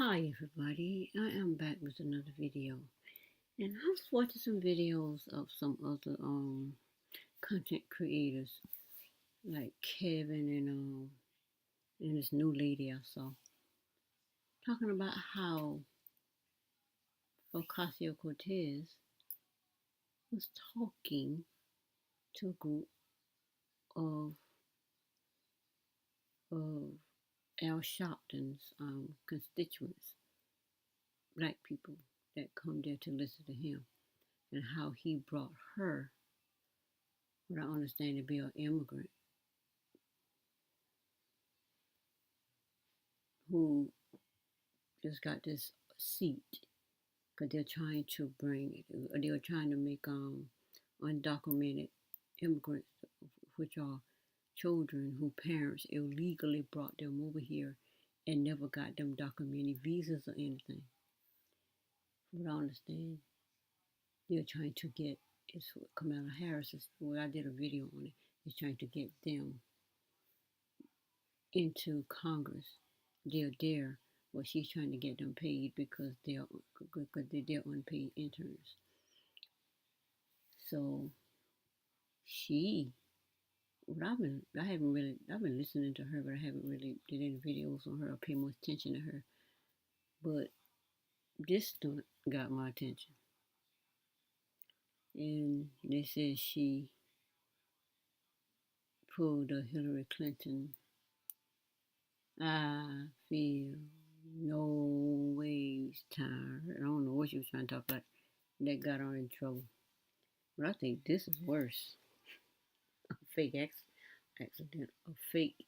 Hi everybody, I am back with another video, and I was watching some videos of some other content creators like Kevin and this new lady I saw talking about how Ocasio Cortez was talking to a group of of Al Sharpton's constituents, black people that come there to listen to him, and how he brought her, what I understand to be an immigrant who just got this seat because they're trying to make undocumented immigrants, which are children who parents illegally brought them over here and never got them documented visas or anything. From what I understand, they're trying to get, it's what Kamala Harris is, well, I did a video on it, is trying to get them into Congress. They're there. Well, she's trying to get them paid because they're unpaid interns. So I've been listening to her, but I haven't really did any videos on her or pay much attention to her. But this stunt got my attention, and they said she pulled a Hillary Clinton. I feel no ways tired. I don't know what she was trying to talk about. That got her in trouble. But I think this is worse. A fake accident, a fake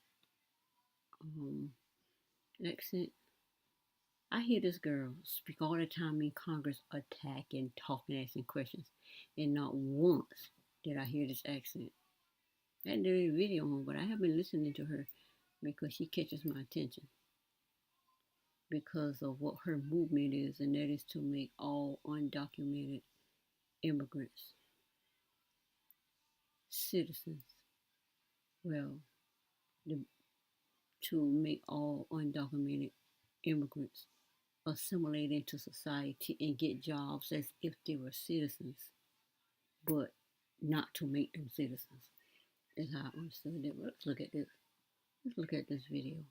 accent. I hear this girl speak all the time in Congress, attacking, talking, asking questions, and not once did I hear this accent. I hadn't done a video on, but I have been listening to her because she catches my attention because of what her movement is, and that is to make all undocumented immigrants citizens. Well, to make all undocumented immigrants assimilate into society and get jobs as if they were citizens, but not to make them citizens. Is how I understood it. But let's look at this. Let's look at this video.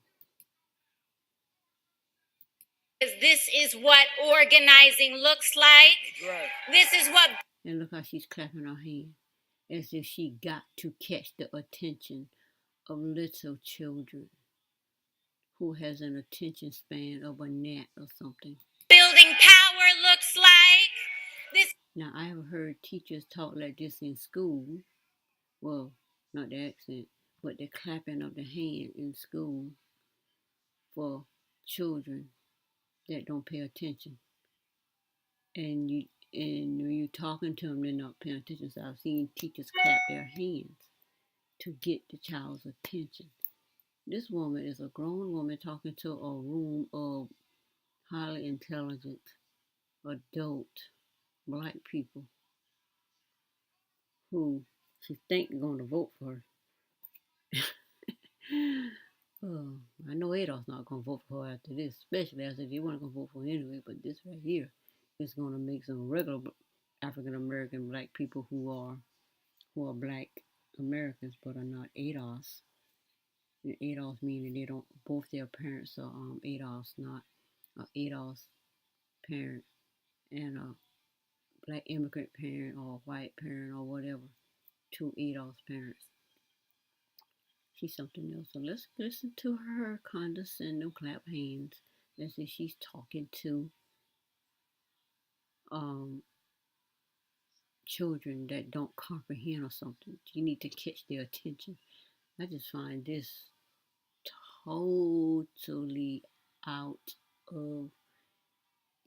This is what organizing looks like. Right. This is what. And look how she's clapping her hand as if she got to catch the attention of little children who has an attention span of a gnat or something. Building power looks like. This. Now, I have heard teachers talk like this in school. Well, not the accent, but the clapping of the hand in school for children that don't pay attention. And when you're talking to them, they're not paying attention. So I've seen teachers clap their hands to get the child's attention. This woman is a grown woman talking to a room of highly intelligent adult black people who she think are going to vote for her. I know Adolf's not going to vote for her after this, especially after they weren't going to vote for her anyway, but this right here is going to make some regular African American black people who are black Americans but are not ADOS. And ADOS meaning they don't, both their parents are ADOS, not an ADOS parent and a black immigrant parent or a white parent or whatever, two ADOS parents. She's something else. So let's listen to her condescend them clap hands as if she's talking to children that don't comprehend or something. You need to catch their attention. I just find this totally out of.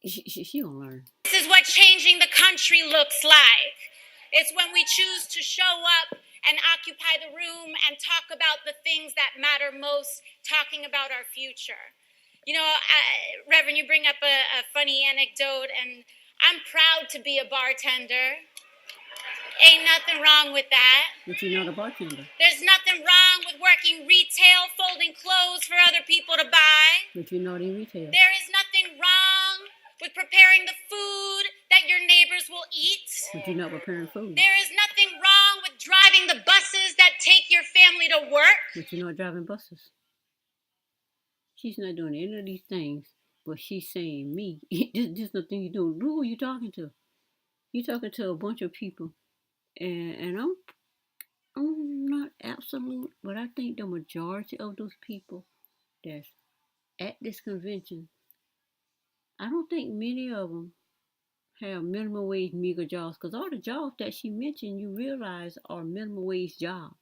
She gonna learn. This is what changing the country looks like. It's when we choose to show up and occupy the room and talk about the things that matter most, talking about our future. You know, Reverend, you bring up a funny anecdote, and I'm proud to be a bartender. Ain't nothing wrong with that. But you're not a bartender. There's nothing wrong with working retail, folding clothes for other people to buy. But you're not in retail. There is nothing preparing the food that your neighbors will eat. But you're not preparing food. There is nothing wrong with driving the buses that take your family to work. But you're not driving buses. She's not doing any of these things, but she's saying me. This is the thing you do. Who are you talking to? You're talking to a bunch of people, and I'm not absolute, but I think the majority of those people that's at this convention, I don't think many of them have minimum wage meager jobs, because all the jobs that she mentioned, you realize, are minimum wage jobs.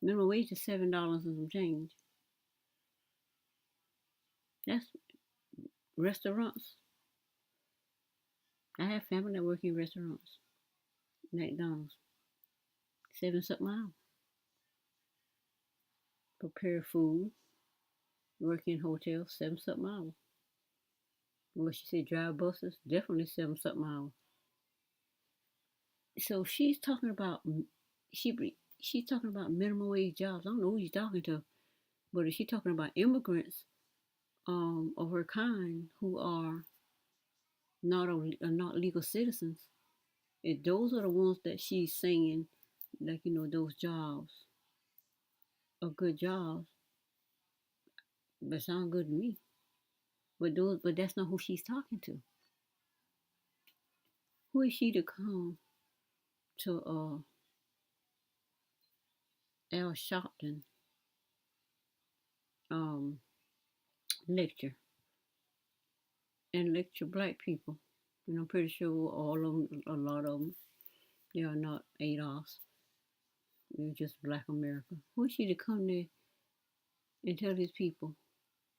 Minimum wage is $7 and some change. That's restaurants. I have family that work in restaurants, McDonald's, 7 something hours. Prepare food, work in hotels, 7 something hours. What she said, drive buses, definitely 7 something hours. So she's talking about she's talking about minimum wage jobs. I don't know who she's talking to, but if she's talking about immigrants of her kind who are not legal citizens, if those are the ones that she's saying, like, those jobs are good jobs, that sound good to me. But that's not who she's talking to. Who is she to come to Al Sharpton lecture and lecture black people? And I'm pretty sure all of them, a lot of them, they are not ADOS. They're just Black America. Who is she to come there and tell these people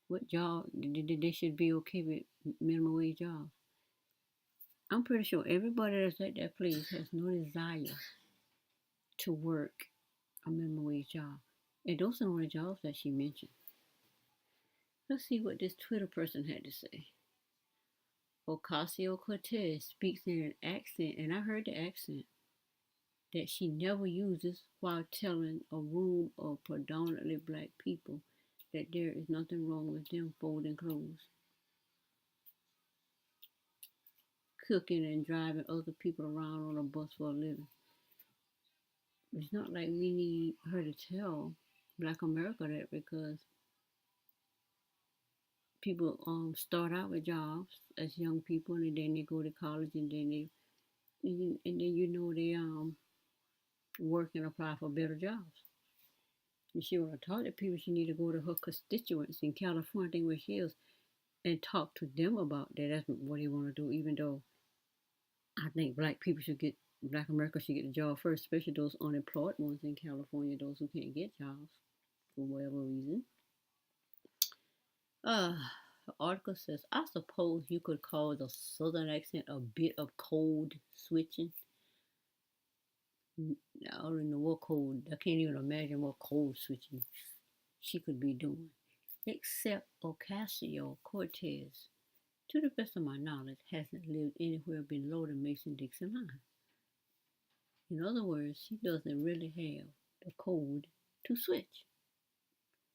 what job they should be okay with minimum wage jobs? I'm pretty sure everybody that's at that place has no desire to work a minimum wage job. And those are the only jobs that she mentioned. Let's see what this Twitter person had to say. Ocasio Cortez speaks in an accent, and I heard the accent, that she never uses while telling a room of predominantly black people that there is nothing wrong with them folding clothes, cooking and driving other people around on a bus for a living. It's not like we need her to tell Black America that, because people start out with jobs as young people, and then they go to college, and then they work and apply for better jobs. And she want to talk to people, she need to go to her constituents in California, I think where she is, and talk to them about that. That's what they want to do, even though I think Black America should get the job first, especially those unemployed ones in California, those who can't get jobs for whatever reason. The article says, I suppose you could call the southern accent a bit of code switching. I don't know what code, I can't even imagine what code switching she could be doing. Except Ocasio Cortez, to the best of my knowledge, hasn't lived anywhere below the Mason-Dixon line. In other words, she doesn't really have the code to switch.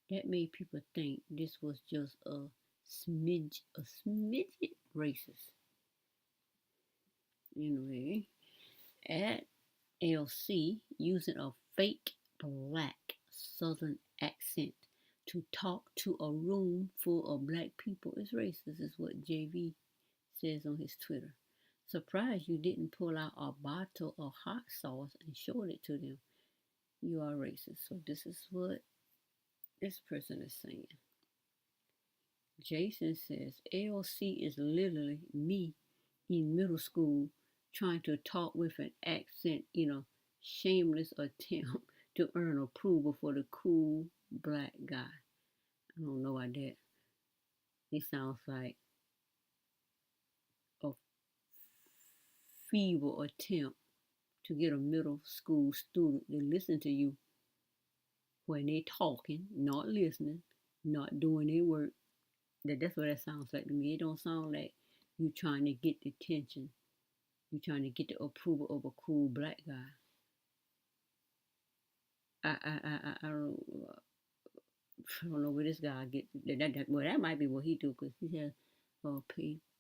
That made people think this was just a smidget racist. Anyway, at LC, using a fake black southern accent to talk to a room full of black people is racist, is what JV says on his Twitter. Surprised you didn't pull out a bottle of hot sauce and show it to them. You are racist. So this is what this person is saying. Jason says, AOC is literally me in middle school trying to talk with an accent in a shameless attempt to earn approval for the cool black guy. I don't know about that. It sounds like a feeble attempt to get a middle school student to listen to you when they talking, not listening, not doing their work. That's what that sounds like to me. It don't sound like you trying to get the attention. You trying to get the approval of a cool black guy. I don't know where this guy get that. Well, that might be what he do, because he has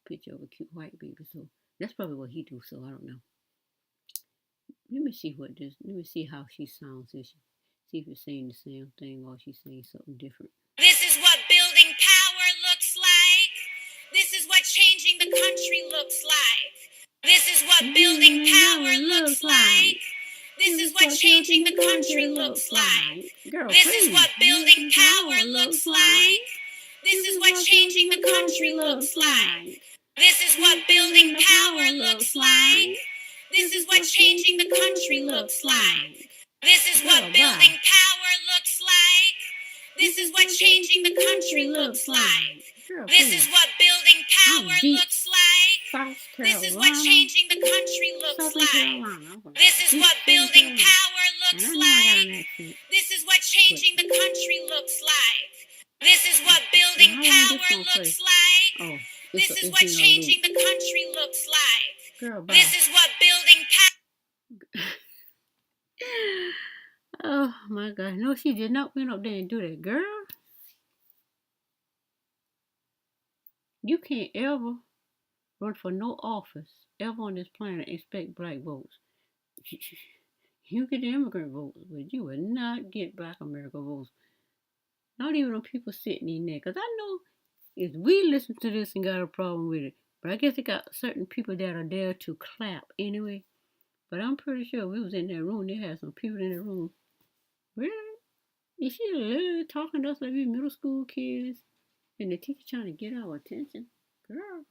picture of a cute white baby. So that's probably what he do. So I don't know. Let me see what this. Let me see how she sounds. See if it's saying the same thing or she's saying something different. This is what building power looks like. This is what changing the country looks like. This is what building power looks like. This is what changing the country looks like. This is what building power looks like. This is what changing the country looks like. This is what building power looks like. This is what changing the country looks like. This is what building power looks like. This is what changing the country looks like. This is what building power looks like. This is what changing the country looks like. This is what building power looks like. This is what changing the country looks like. This is what building power looks like. This is what changing the country looks like. This is what building power. Oh my God. No, she did not went up there and do that. Girl, you can't ever run for no office ever on this planet and expect black votes. You get the immigrant votes, but you will not get black America votes. Not even on people sitting in there. Because I know if we listen to this and got a problem with it, but I guess it got certain people that are there to clap anyway. But I'm pretty sure we was in that room. They had some people in the room. Really? Is she literally talking to us like we middle school kids? And the teacher trying to get our attention? Girl.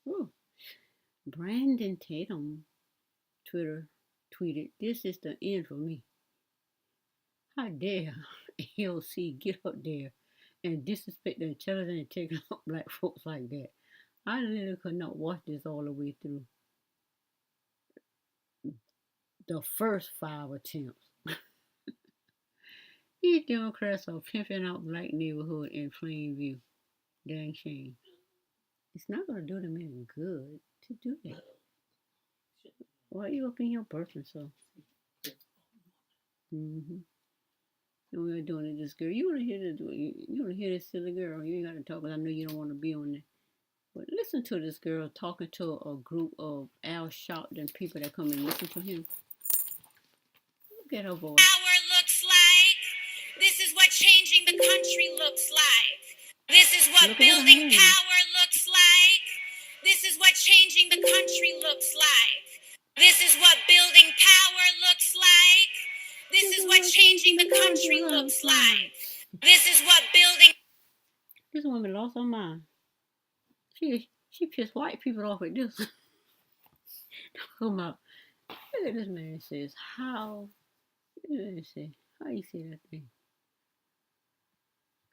Ooh. Brandon Tatum tweeted, "This is the end for me. How dare AOC get up there and disrespect the intelligent and taking out black folks like that. I literally could not watch this all the way through. The first 5 attempts. These Democrats are pimping out black neighborhood in plain view. Dang shame. It's not going to do them any good to do that. Why are you up in your birthing so? Mm-hmm. And we're doing it, this girl. You want to hear this? You want to hear this silly girl? You ain't got to talk, because I know you don't want to be on there. But listen to this girl talking to a group of Al Sharpton people that come and listen to him. Look at her voice. Power looks like. This is what changing the country looks like. This is what building power looks like. This is what changing the country looks like. This is what building power looks like. This is what changing the country looks like. This is what building. This woman lost her mind. She pissed white people off with this. Talking about, look at this man says, how, let me see, how you see that thing?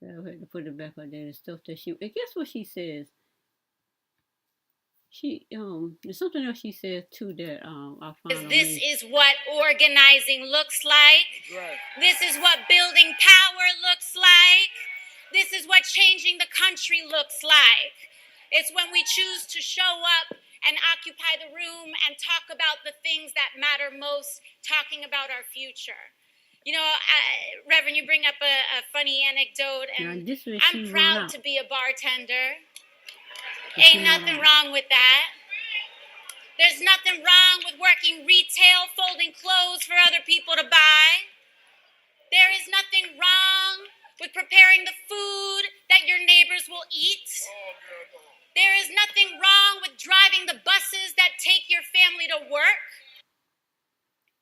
I had to put it back on there and stuff that she, and guess what she says? She, there's something else she says too that I found. This is what organizing looks like. Right. This is what building power looks like. This is what changing the country looks like. It's when we choose to show up and occupy the room and talk about the things that matter most, talking about our future. You know, Reverend, you bring up a funny anecdote, and I'm proud to be a bartender. Ain't nothing wrong with that. There's nothing wrong with working retail, folding clothes for other people to buy. There is nothing wrong with preparing the food that your neighbors will eat. There is nothing wrong with driving the buses that take your family to work.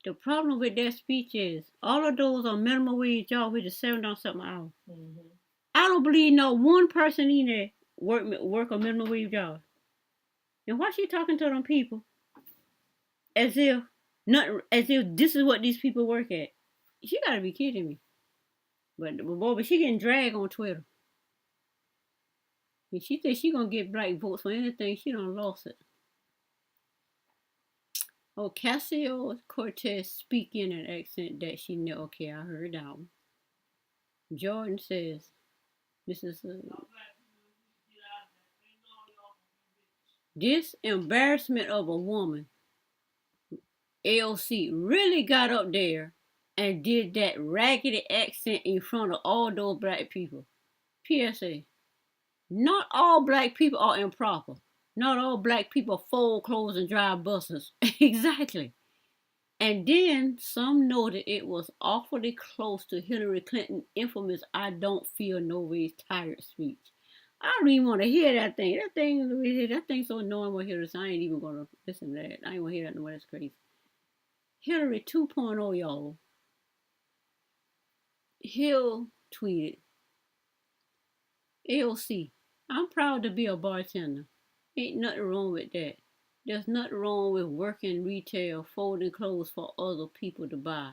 The problem with that speech is all of those are minimum wage jobs with the $7 something an hour. Mm-hmm. I don't believe no one person in there work a minimum wage job. And why she talking to them people as if this is what these people work at? She gotta be kidding me. But she getting dragged on Twitter. And she said she gonna get black votes for anything. She done lost it. Ocasio Cortez speak in an accent that she know. Okay, I heard that one. Jordan says, this is this embarrassment of a woman. AOC really got up there and did that raggedy accent in front of all those black people. PSA, not all black people are improper. Not all black people fold clothes and drive buses. Exactly. And then some noted it was awfully close to Hillary Clinton's infamous "I don't feel no ways tired" speech. I don't even want to hear that thing. That thing's so annoying with Hillary, so I ain't even gonna listen to that. I ain't gonna hear that no more. That's crazy. Hillary 2.0, y'all. Hill tweeted, AOC, I'm proud to be a bartender. Ain't nothing wrong with that. There's nothing wrong with working retail, folding clothes for other people to buy.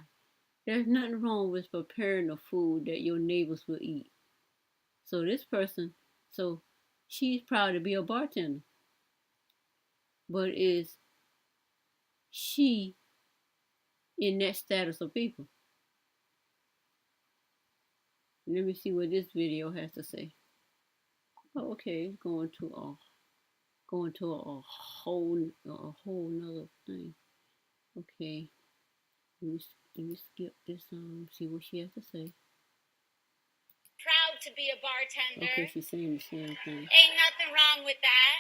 There's nothing wrong with preparing the food that your neighbors will eat. So this person, so she's proud to be a bartender. But is she in that status of people? Let me see what this video has to say. Oh, okay, it's going to a whole nother thing. Okay, let me skip this. See what she has to say. Proud to be a bartender. Okay, she's saying the same thing. Ain't nothing wrong with that.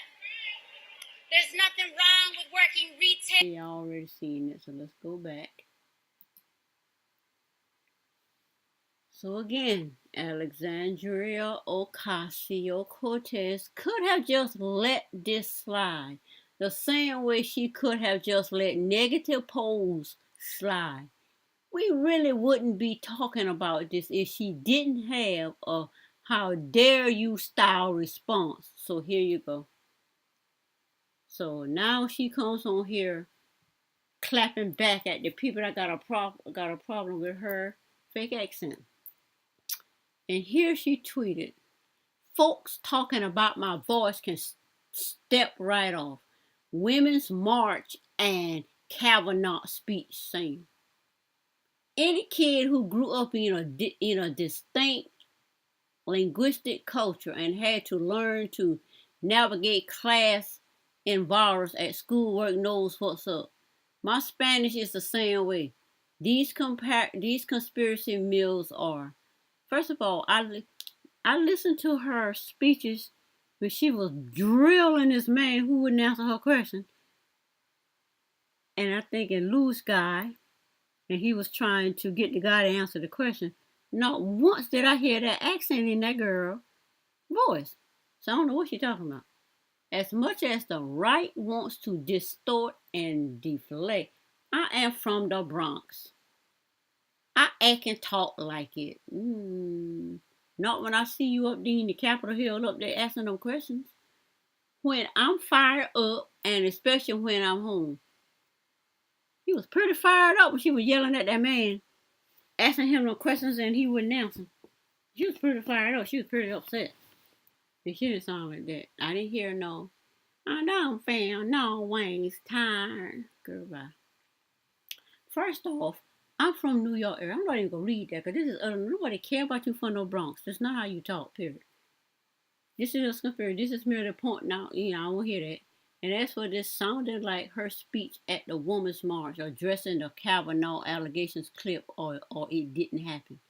There's nothing wrong with working retail. Yeah, I already seen it, so let's go back. So again, Alexandria Ocasio Cortez could have just let this slide, the same way she could have just let negative polls slide. We really wouldn't be talking about this if she didn't have a "how dare you" style response. So here you go. So now she comes on here clapping back at the people that got a problem with her fake accent. And here she tweeted, folks talking about my voice can step right off. Women's March and Kavanaugh speech saying. Any kid who grew up in a distinct linguistic culture and had to learn to navigate class environs at schoolwork knows what's up. My Spanish is the same way. These conspiracy mills are. First of all, I listened to her speeches when she was drilling this man who wouldn't answer her question. And I think in Lou's guy, and he was trying to get the guy to answer the question. Not once did I hear that accent in that girl's voice. So I don't know what she's talking about. As much as the right wants to distort and deflect, I am from the Bronx. I act and talk like it. Not when I see you up there in the Capitol Hill up there asking them questions. When I'm fired up, and especially when I'm home. He was pretty fired up when she was yelling at that man, asking him no questions and he wouldn't answer. She was pretty fired up. She was pretty upset. And she didn't sound like that. I didn't hear no, I don't feel no ways tired. Girl, bye. First off, I'm from New York area. I'm not even going to read that because this is nobody care about you from no Bronx. That's not how you talk, period. This is a conspiracy. This is merely pointing out, I won't hear that. And as for this, sounded like her speech at the Women's March, addressing the Kavanaugh allegations clip, or it didn't happen.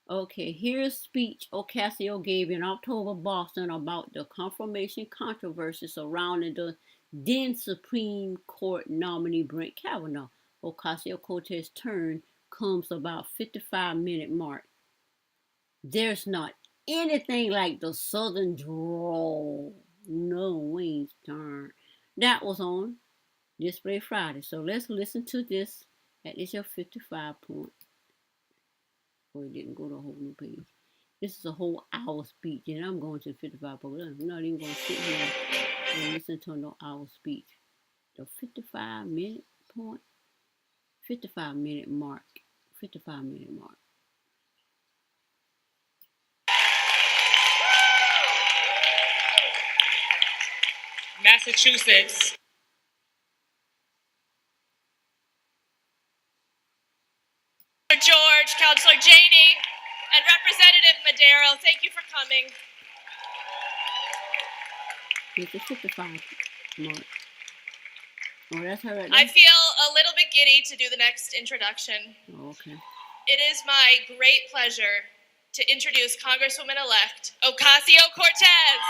Okay, here's a speech Ocasio gave in October, Boston, about the confirmation controversy surrounding the then Supreme Court nominee Brett Kavanaugh. Ocasio-Cortez's turn comes about 55-minute mark. There's not anything like the Southern drawl. No wings turn. That was on Display Friday. So let's listen to this. That is your 55 point. Oh, it didn't go to a whole new page. This is a whole hour speech, and I'm going to 55 point. I'm not even going to sit here and listen to no hour speech. The 55-minute point. 55-minute mark. 55-minute mark. Massachusetts. George, Councilor Janey, and Representative Madero, thank you for coming. It's a 55 mark. Oh, that's her right I feel a little bit giddy to do the next introduction. Oh, okay. It is my great pleasure to introduce Congresswoman-elect Ocasio-Cortez.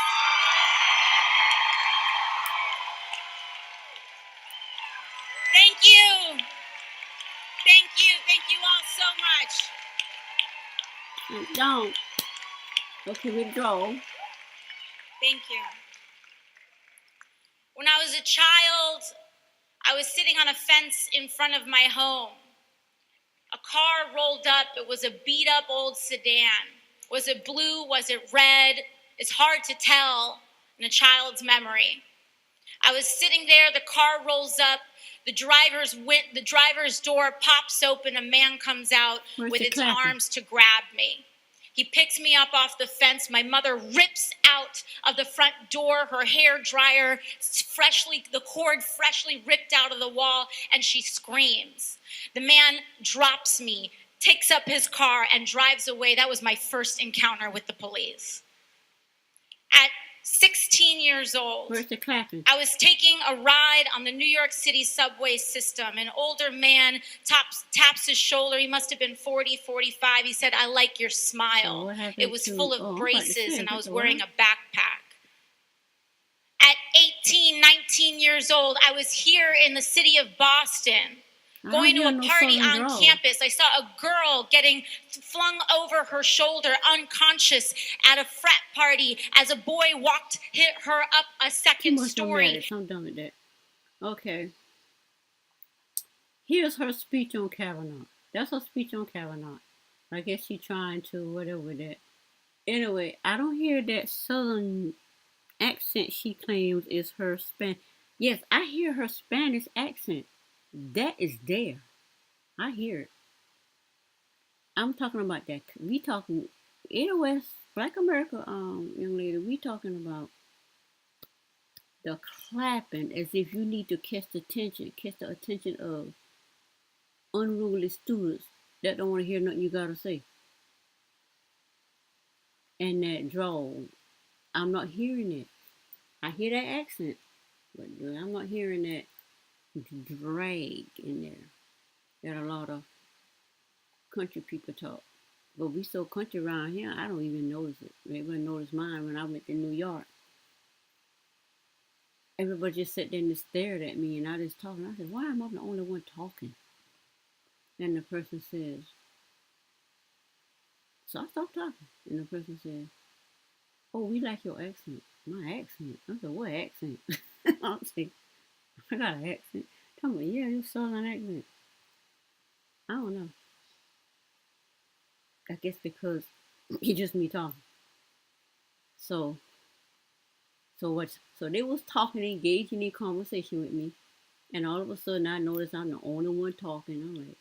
Thank you. Thank you. Thank you all so much. And don't. Okay, we draw. Thank you. When I was a child, I was sitting on a fence in front of my home. A car rolled up. It was a beat up old sedan. Was it blue? Was it red? It's hard to tell in a child's memory. I was sitting there, the car rolls up, the driver's door pops open, a man comes out with its arms to grab me. He picks me up off the fence. My mother rips out of the front door, her hair dryer, the cord freshly ripped out of the wall, and she screams. The man drops me, takes up his car, and drives away. That was my first encounter with the police. At 16 years old, I was taking a ride on the New York City subway system. An older man taps his shoulder. He must have been 40, 45. He said, "I like your smile." It was full of braces, and I was wearing a backpack. At 18, 19 years old, I was here in the city of Boston, going to a party on campus. I saw a girl getting flung over her shoulder, unconscious, at a frat party as a boy hit her up a second story. I'm done with that. Okay. Here's her speech on Kavanaugh. That's her speech on Kavanaugh. I guess she's trying to whatever that. Anyway, I don't hear that southern accent she claims is her Spanish. Yes, I hear her Spanish accent. That is there. I hear it. I'm talking about that. We talking in the West, Black America, young lady. We talking about the clapping as if you need to catch the attention of unruly students that don't want to hear nothing you gotta say. And that drawl, I'm not hearing it. I hear that accent, but I'm not hearing that drag in there that a lot of country people talk. But we so country around here, I don't even notice it. They wouldn't notice mine when I went to New York. Everybody just sat there and stared at me, and I just talking. I said, "Why am I the only one talking?" And the person says, so I stopped talking, and the person says, "Oh, we like your accent." My accent? I said, "What accent?" I said, "I got an accent." Tell me, "Yeah, your southern accent." I don't know. I guess because it's just me talking. So they was talking, engaging in conversation with me, and all of a sudden I noticed I'm the only one talking.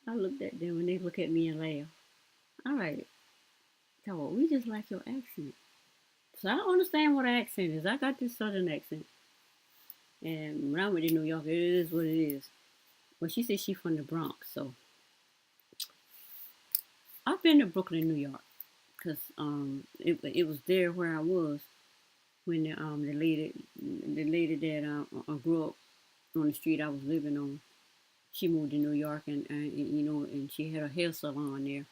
I looked at them and they look at me and laugh. All right, so we just like your accent. So I don't understand what an accent is. I got this southern accent, and when I went to New York, it is what it is. Well, she said she's from the Bronx, so I've been to Brooklyn, New York, because it was there where I was when the lady that I grew up on the street I was living on, she moved to New York, and she had a hair salon there,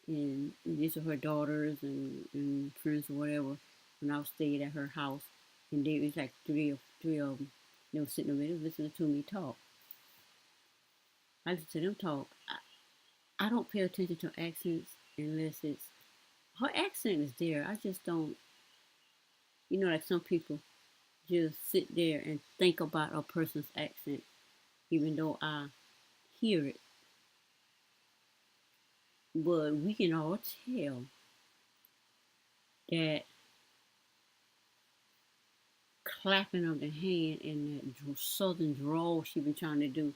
and these were her daughters and friends or whatever. When I stayed at her house, and there was like three of them. They were sitting over there listening to me talk. I listen to them talk. I don't pay attention to accents unless it's her accent is there. I just don't, like some people just sit there and think about a person's accent, even though I hear it. But we can all tell that clapping of the hand and that southern drawl she been trying to do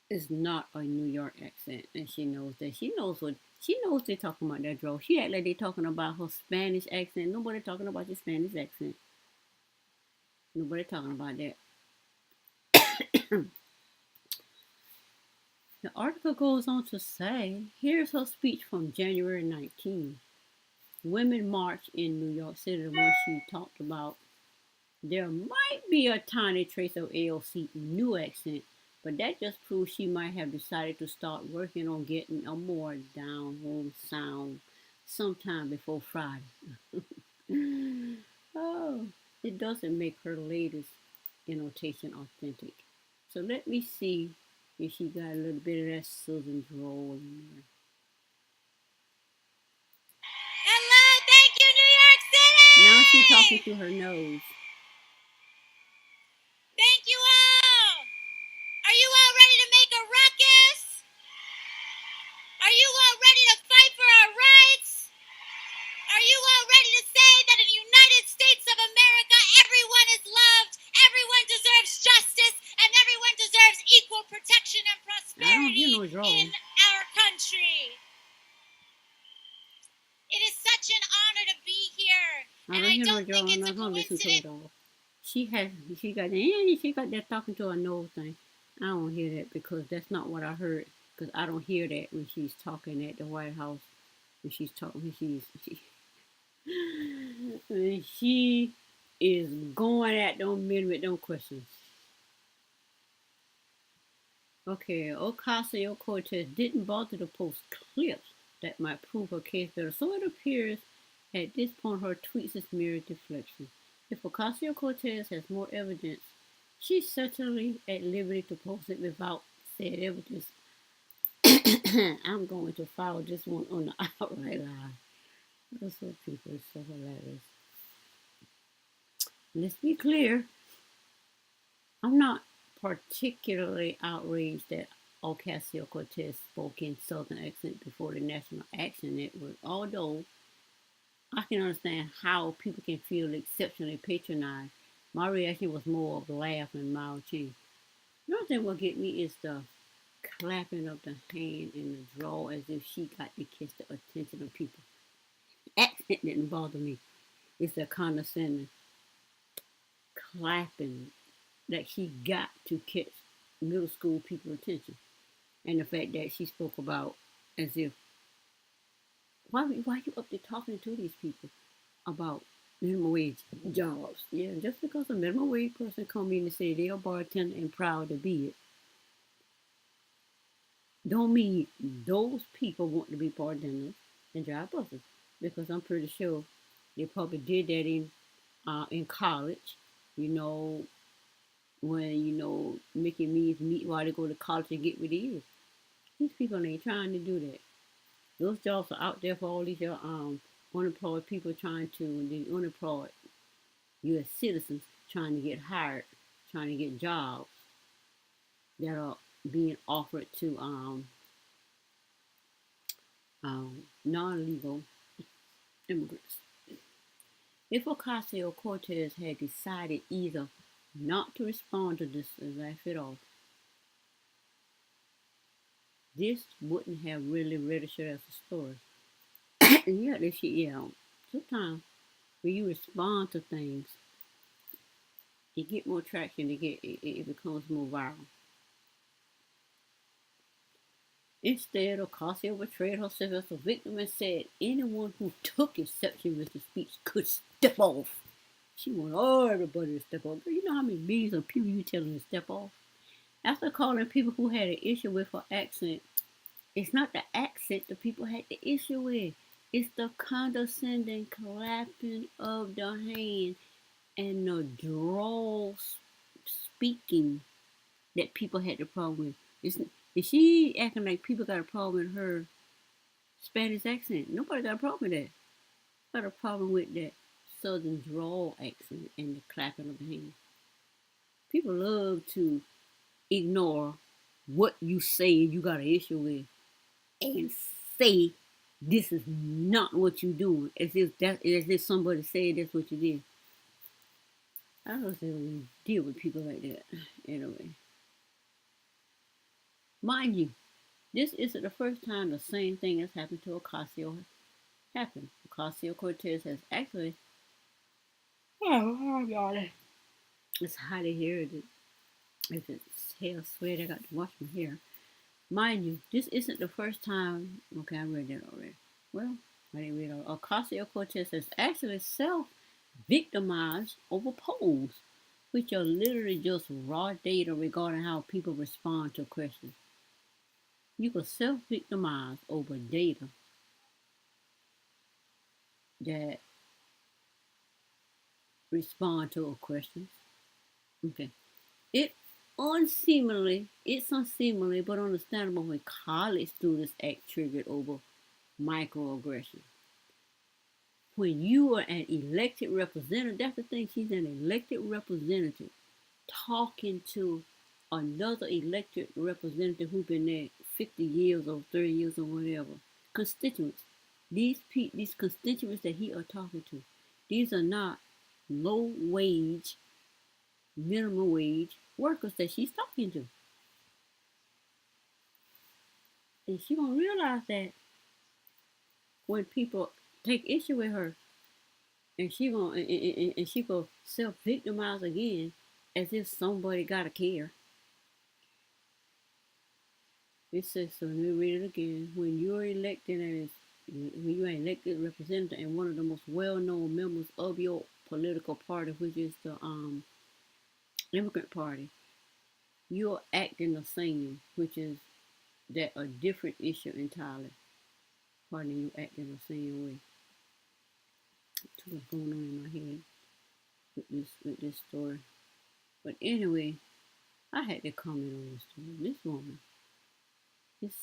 is not a New York accent, and she knows that. She knows they're talking about that drawl. She act like they talking about her Spanish accent. Nobody talking about your Spanish accent. Nobody talking about that. The article goes on to say, here's her speech from January 19. Women march in New York City, the one she talked about. There might be a tiny trace of AOC new accent, but that just proves she might have decided to start working on getting a more down-home sound sometime before Friday. Oh, it doesn't make her latest annotation authentic. So let me see if she got a little bit of that Southern drawl in there. Hello, thank you, New York City! Now she's talking through her nose. Thank you all! Are you all ready to make a ruckus? Are you all ready to fight for our rights? Are you all ready to say that in the United States of America, everyone is loved, everyone deserves justice, and everyone deserves equal protection and prosperity in our country? It is such an honor to be here, and I don't think it's a coincidence. She got that talking to her nose thing. I don't hear that because that's not what I heard. Because I don't hear that when she's talking at the White House. When she's talking, when she is going at them men with them questions. Okay, Ocasio-Cortez didn't bother to post clips that might prove her case better, so it appears at this point her tweets is mere deflection. If Ocasio-Cortez has more evidence, she's certainly at liberty to post it without said evidence. I'm going to file this one on the outright lie. Those are people are so hilarious. Let's be clear. I'm not particularly outraged that Ocasio-Cortez spoke in Southern accent before the National Action Network, although I can understand how people can feel exceptionally patronized. My reaction was more of laugh and mild change. Another thing what get me is the clapping of the hand in the draw as if she got to catch the attention of people. Accent didn't bother me. It's the condescending clapping that she got to catch middle school people's attention. And the fact that she spoke about as if why you up there talking to these people about minimum wage jobs? Yeah, just because a minimum wage person come in and say they are bartender and proud to be it, don't mean those people want to be bartenders and drive buses. Because I'm pretty sure they probably did that in college, you know, when Mickey means meet while they go to college and get what it is. These people ain't trying to do that. Those jobs are out there for all these unemployed people trying to, the unemployed U.S. citizens trying to get hired, trying to get jobs that are being offered to non-legal immigrants. If Ocasio-Cortez had decided either not to respond to this and laugh it off, this wouldn't have really registered as a story. And yet, sometimes when you respond to things, you get more traction. It becomes more viral. Instead, Ocasio portrayed herself as a victim and said anyone who took exception with the speech could step off. She wanted everybody to step off. You know how many millions of people you telling to step off? After calling people who had an issue with her accent, it's not the accent the people had the issue with. It's the condescending clapping of the hand and the drawl speaking that people had the problem with. Is she acting like people got a problem with her Spanish accent? Nobody got a problem with that. Got a problem with that Southern drawl accent and the clapping of the hand. People love to ignore what you say you got an issue with and say this is not what you're doing, as if somebody said that's what you did. I don't really deal with people like that anyway. Mind you, this isn't the first time the same thing has happened to Ocasio. Ocasio-Cortez has actually. Oh, God. It's hot in here. If it's hair sweat, I got to wash my hair. Mind you, this isn't the first time. Okay, I read that already. Well, I didn't read it all. Ocasio-Cortez has actually self-victimized over polls, which are literally just raw data regarding how people respond to questions. You can self-victimize over data that respond to a question. Okay. It it's unseemly but understandable when college students act triggered over microaggression. When you are an elected representative, that's the thing, she's an elected representative talking to another elected representative who's been there 50 years or 30 years or whatever. Constituents. These constituents that he are talking to, these are not low wage, minimum wage workers that she's talking to. And she gonna realize that when people take issue with her, and she gonna self victimize again, as if somebody gotta care. It says so. Let me read it again. When you're elected as when you're an elected representative and one of the most well-known members of your political party, which is the immigrant party, you're acting the same, which is that a different issue entirely. Pardon you acting the same way. Too much going on in my head with this story. But anyway, I had to comment on this story. This woman, this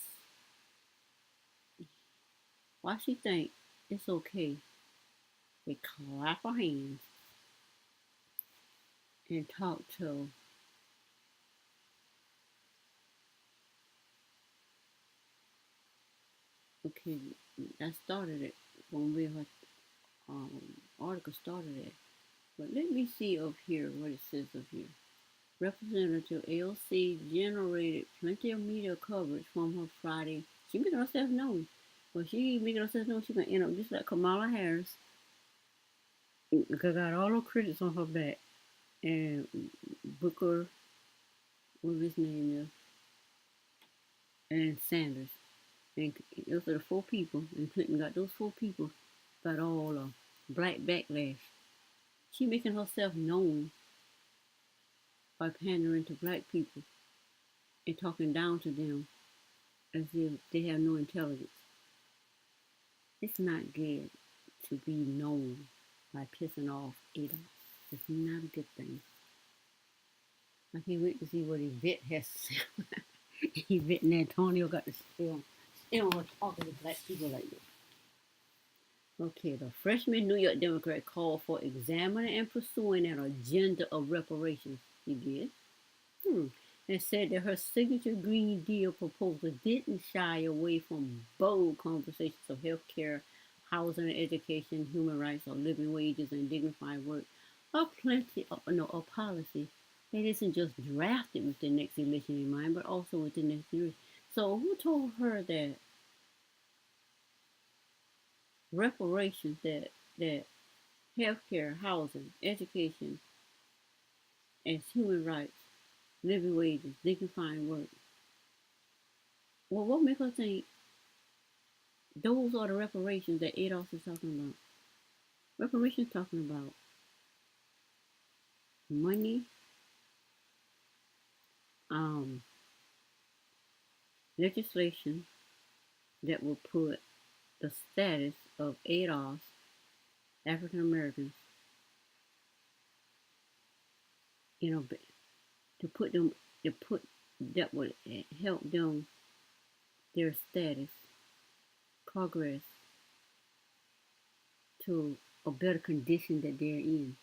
why she think it's okay to clap her hands and talk to okay, that started it when we her article started it. But let me see up here what it says up here. Representative LC generated plenty of media coverage from her Friday. She making herself known. Well, she making herself known she's gonna end up just like Kamala Harris. Because got all her critics on her back. And Booker, what his name is, and Sanders. And those are the four people. And Clinton got those four people. Got all black backlash. She making herself known by pandering to black people and talking down to them as if they have no intelligence. It's not good to be known by pissing off Ada. It's not a good thing. I can't wait to see what Yvette has to say. Yvette and Antonio got to still talking to black people like this. Okay, the freshman New York Democrat called for examining and pursuing an agenda of reparations. He did. And said that her signature Green Deal proposal didn't shy away from bold conversations of health care, housing and education, human rights, or living wages and dignified work, or plenty of a policy that isn't just drafted with the next election in mind, but also with the next year. So who told her that reparations, that healthcare, housing, education, and human rights, living wages, dignified work? Well, what makes her think those are the reparations that Adolf is talking about? Reparations talking about money, legislation that will put the status of Adolf African Americans to put them that would help them their status progress to a better condition that they're in.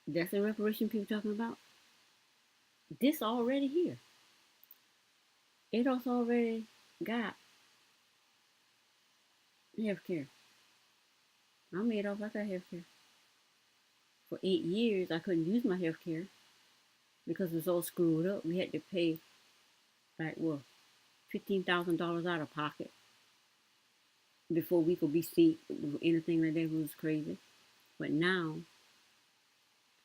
That's the reparation people talking about. This already here. Adolf's already got health care. I'm Adolf, I got health care. For 8 years, I couldn't use my health care because it was all screwed up. We had to pay like $15,000 out of pocket before we could be seen. Anything like that was crazy. But now,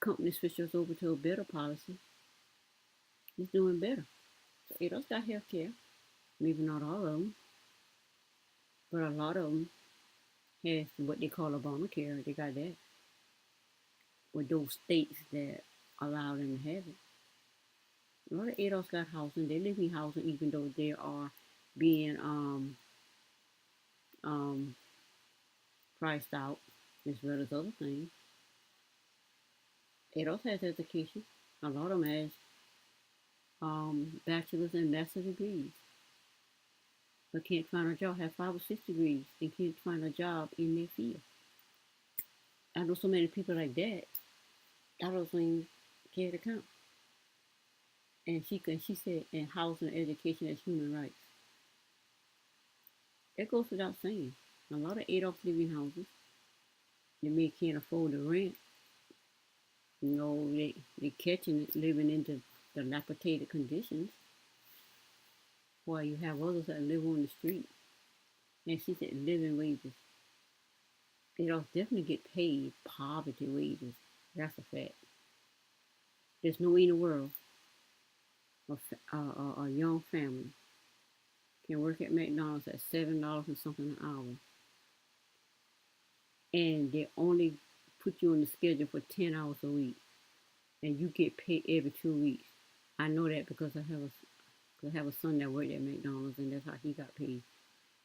companies switch us over to a better policy. It's doing better. So Adolf's got health care. Maybe not all of them, but a lot of them has what they call Obamacare. They got that. With those states that allow them to have it. A lot of adults got housing. They live in housing even though they are being priced out as well as other things. Adolf has education. A lot of them has bachelor's and master's degrees, but can't find a job. Have 5 or 6 degrees and can't find a job in their field. I know so many people like that. I don't think care to count. And she said, and housing and education as human rights. That goes without saying. A lot of Adolfs live in houses. They may can't afford the rent. You know, they catching it living into dilapidated conditions, while you have others that live on the street. And she said living wages. They don't definitely get paid poverty wages. That's a fact. There's no way in the world a young family can work at McDonald's at $7 and something an hour, and they only put you on the schedule for 10 hours a week, and you get paid every 2 weeks. I know that because I have a son that worked at McDonald's, and that's how he got paid.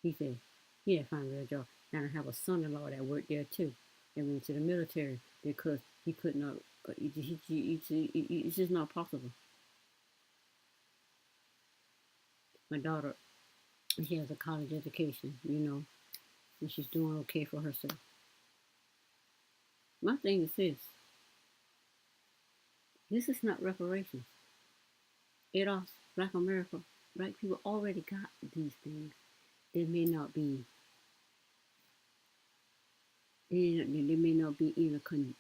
He said he had to find a real job. And I have a son-in-law that worked there too. And went to the military because he could not. It's just not possible. My daughter, she has a college education, and she's doing okay for herself. My thing is this: this is not reparations. It all Black America, Black people already got these things. They may not be. They may not be in a condition,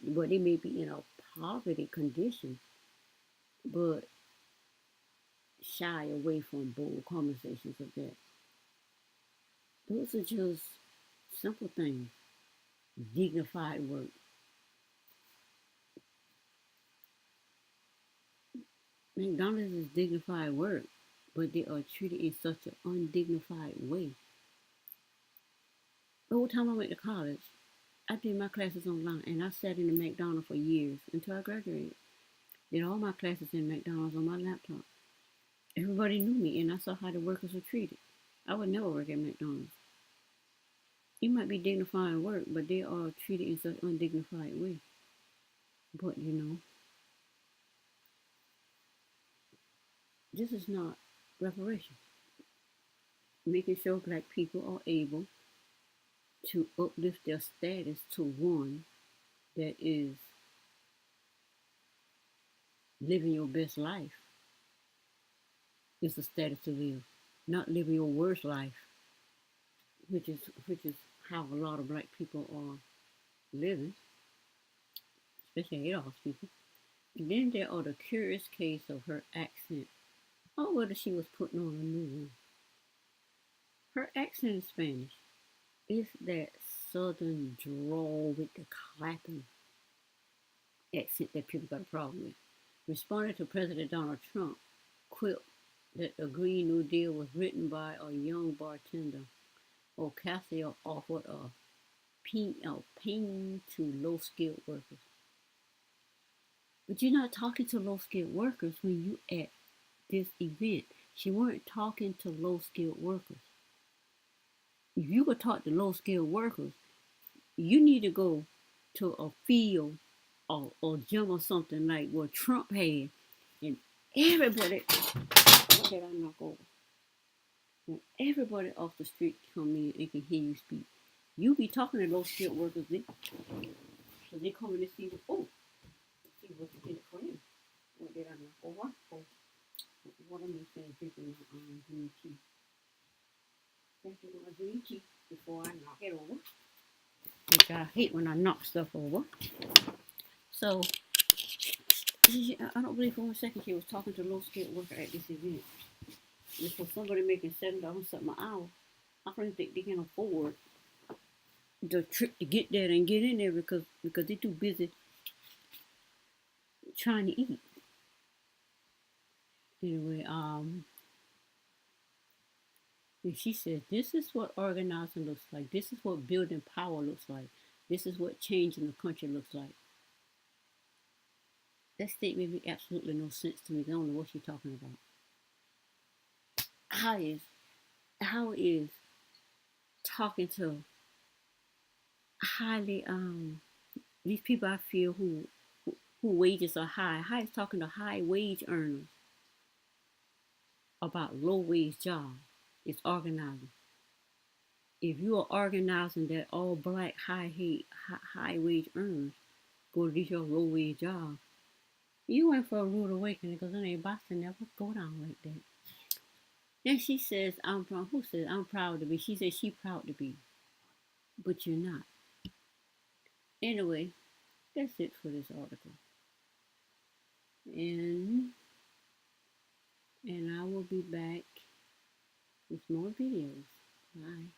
but they may be in a poverty condition, but shy away from bold conversations of that. Those are just simple things. Dignified work. McDonald's is dignified work, but they are treated in such an undignified way. The whole time I went to college, I did my classes online, and I sat in the McDonald's for years until I graduated. Did all my classes in McDonald's on my laptop. Everybody knew me, and I saw how the workers were treated. I would never work at McDonald's. You might be dignified work, but they are treated in such an undignified way. But this is not reparations. Making sure Black people are able to uplift their status to one that is living your best life is the status to live, not living your worst life, which is how a lot of Black people are living, especially Adolph's people. And then there are the curious case of her accent, or whether she was putting on a new one. Her accent in Spanish is that southern drawl with the clapping accent that people got a problem with. Responding to President Donald Trump, quipped that the Green New Deal was written by a young bartender. Ocasio offered a ping to low-skilled workers. But you're not talking to low-skilled workers when you at this event. She weren't talking to low-skilled workers. If you could talk to low-skilled workers, you need to go to a field or gym or something like what Trump had, and everybody, what did I knock over? When everybody off the street come in and can hear you speak, you be talking to those skilled workers, so they come in and see, see what you did for them. What did I knock over? What am I saying? Drinking my green tea. Drinking my green tea before I knock it over, which I hate when I knock stuff over. So I don't believe for 1 second she was talking to a low-skilled worker at this event. And for somebody making $7 something an hour, I don't think they can afford the trip to get there and get in there because they're too busy trying to eat. Anyway, and she said, this is what organizing looks like. This is what building power looks like. This is what changing the country looks like. That statement made absolutely no sense to me. I don't know what she's talking about. How is talking to highly these people I feel who wages are high. High is talking to high wage earners about low wage jobs. It's organizing. If you are organizing that all black high wage earners go to these your low wage jobs, you went for a rude awakening because in a Boston never go down like that. Then she says, I'm proud. Who says I'm proud to be? She says she proud to be, but you're not. Anyway, that's it for this article. And I will be back with more videos. Bye.